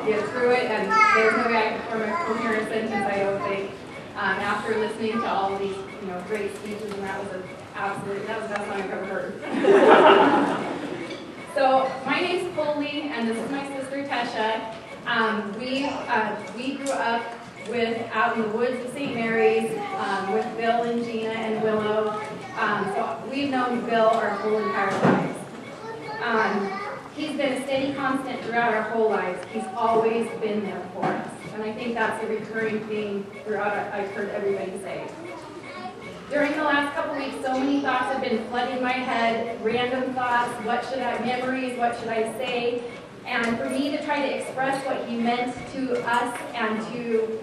get through it, and there's no way I could form a coherent sentence, I don't think, after listening to all of these, great speeches, and that was the best song I've ever heard. So my name's Coley, and this is my sister Tesha. We grew up out in the woods of St. Mary's with Bill and Gina and Willow. So we've known Bill our whole entire lives. He's been a steady constant throughout our whole lives. He's always been there for us. And I think that's a recurring theme throughout I've heard everybody say. During the last couple weeks, so many thoughts have been flooding my head, random thoughts, memories, what should I say? And for me to try to express what he meant to us and to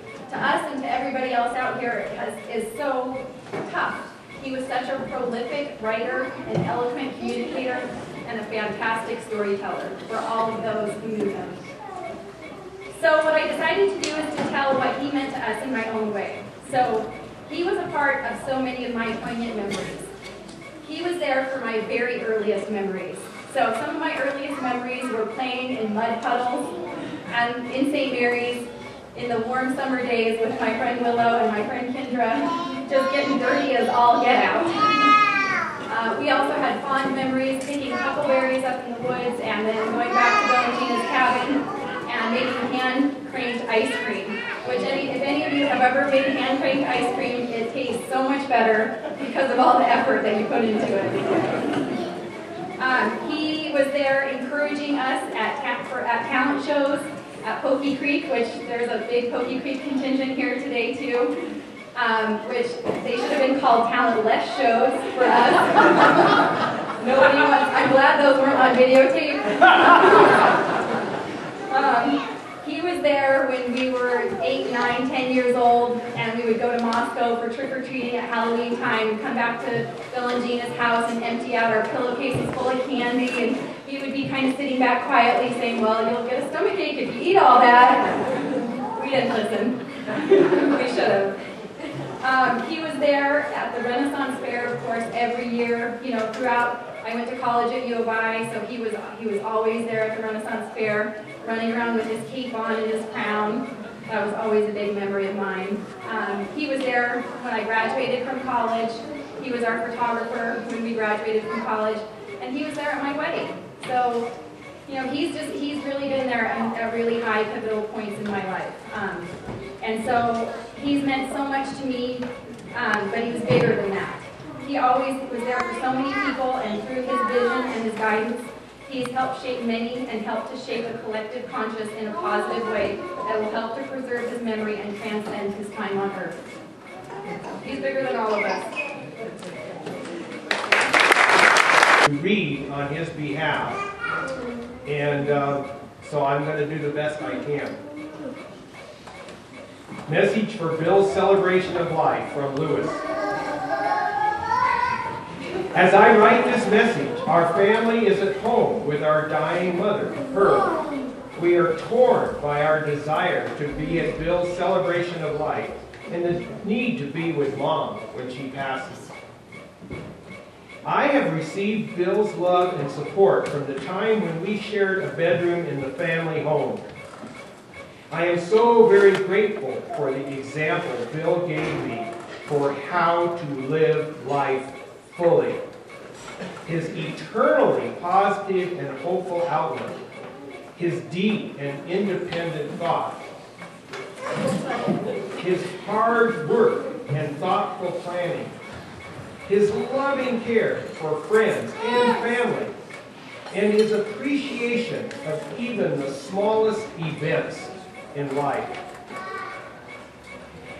everybody else out here is so tough. He was such a prolific writer, an eloquent communicator, and a fantastic storyteller for all of those who knew him. So what I decided to do is to tell what he meant to us in my own way. So he was a part of so many of my poignant memories. He was there for my very earliest memories. So some of my earliest memories were playing in mud puddles and in St. Mary's in the warm summer days with my friend Willow and my friend Kendra, just getting dirty as all get out. We also had fond memories picking huckleberries up in the woods and then going back to Bill and Gina's cabin and making hand-cranked ice cream, which if any of you have ever made hand-cranked ice cream, it tastes so much better because of all the effort that you put into it. He was there encouraging us at talent shows at Pokey Creek, which there's a big Pokey Creek contingent here today too, which they should have been called talentless shows for us. Nobody wants, I'm glad those weren't on videotape. He was there when we were 8, 9, 10 years old, and we would go to Moscow for trick-or-treating at Halloween time, come back to Bill and Gina's house and empty out our pillowcases full of candy, and he would be kind of sitting back quietly saying, well, you'll get a stomachache if you eat all that. We didn't listen. We should have. He was there at the Renaissance Fair, of course, every year, throughout. I went to college at U of I, so he was always there at the Renaissance Fair, running around with his cape on and his crown. That was always a big memory of mine. He was there when I graduated from college. He was our photographer when we graduated from college, and he was there at my wedding. So, he's really been there at really high pivotal points in my life. And so he's meant so much to me, but he was bigger than that. He always was there for so many people, and through his vision and his guidance, he's helped shape many and helped to shape a collective conscience in a positive way that will help to preserve his memory and transcend his time on earth. He's bigger than all of us. To read on his behalf, and so I'm going to do the best I can. Message for Bill's celebration of life from Lewis. As I write this message, our family is at home with our dying mother, Pearl. We are torn by our desire to be at Bill's celebration of life and the need to be with Mom when she passes. I have received Bill's love and support from the time when we shared a bedroom in the family home. I am so very grateful for the example Bill gave me for how to live life fully. His eternally positive and hopeful outlook, his deep and independent thought, his hard work and thoughtful planning, his loving care for friends and family, and his appreciation of even the smallest events in life.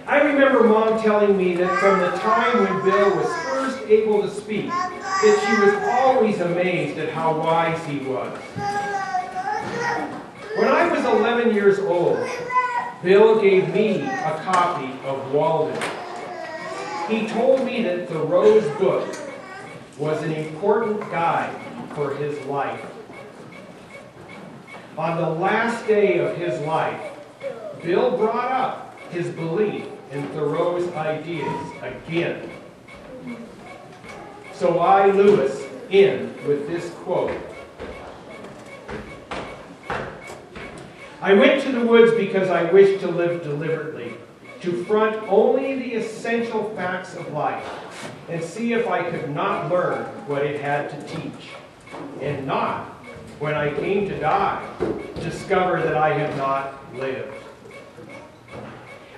I remember Mom telling me that from the time when Bill was first able to speak, that she was always amazed at how wise he was. When I was 11 years old, Bill gave me a copy of Walden. He told me that the Rose book was an important guide for his life. On the last day of his life, Bill brought up his belief in Thoreau's ideas again. So I, Lewis, end with this quote. I went to the woods because I wished to live deliberately, to front only the essential facts of life, and see if I could not learn what it had to teach, and not, when I came to die, discover that I had not lived.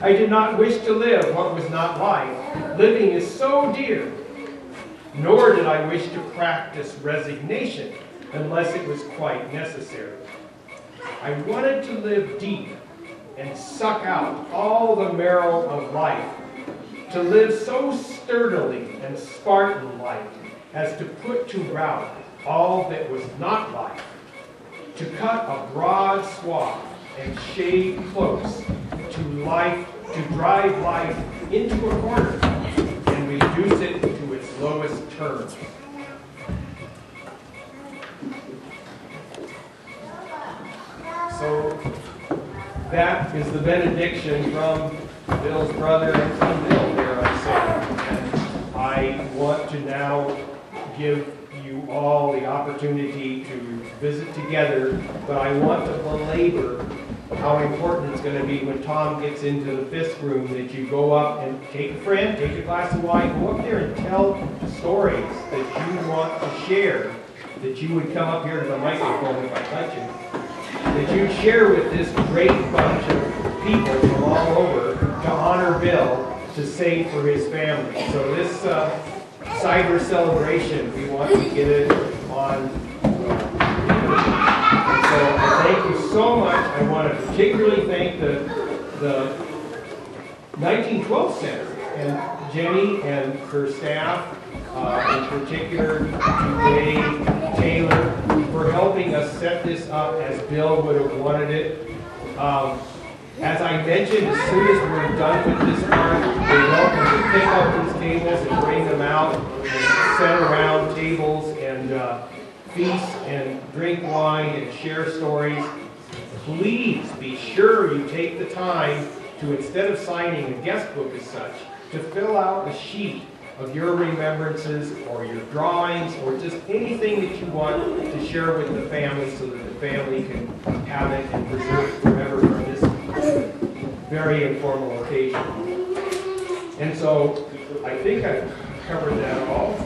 I did not wish to live what was not life. Living is so dear. Nor did I wish to practice resignation unless it was quite necessary. I wanted to live deep and suck out all the marrow of life, to live so sturdily and Spartan-like as to put to rout all that was not life, to cut a broad swath and shade close to life, to drive life into a corner and reduce it to its lowest terms. So that is the benediction from Bill's brother and from Bill there, I say. And I want to now give you all the opportunity to visit together, but I want to belabor how important it's going to be when Tom gets into the fifth room that you go up and take a friend, take a glass of wine, go up there and tell the stories that you want to share, that you would come up here to the microphone if I touch you, that you'd share with this great bunch of people from all over to honor Bill, to save for his family. So this cyber celebration, we want to get it on. So thank you so much. I want to particularly thank the 1912 Center and Jenny and her staff, in particular to Taylor, for helping us set this up as Bill would have wanted it. As I mentioned, as soon as we're done with this part, we're welcome to pick up these tables and bring them out and set around tables and feast and drink wine and share stories. Please be sure you take the time to, instead of signing a guest book as such, to fill out a sheet of your remembrances or your drawings or just anything that you want to share with the family so that the family can have it and preserve it forever from this very informal occasion. And so I think I've covered that all.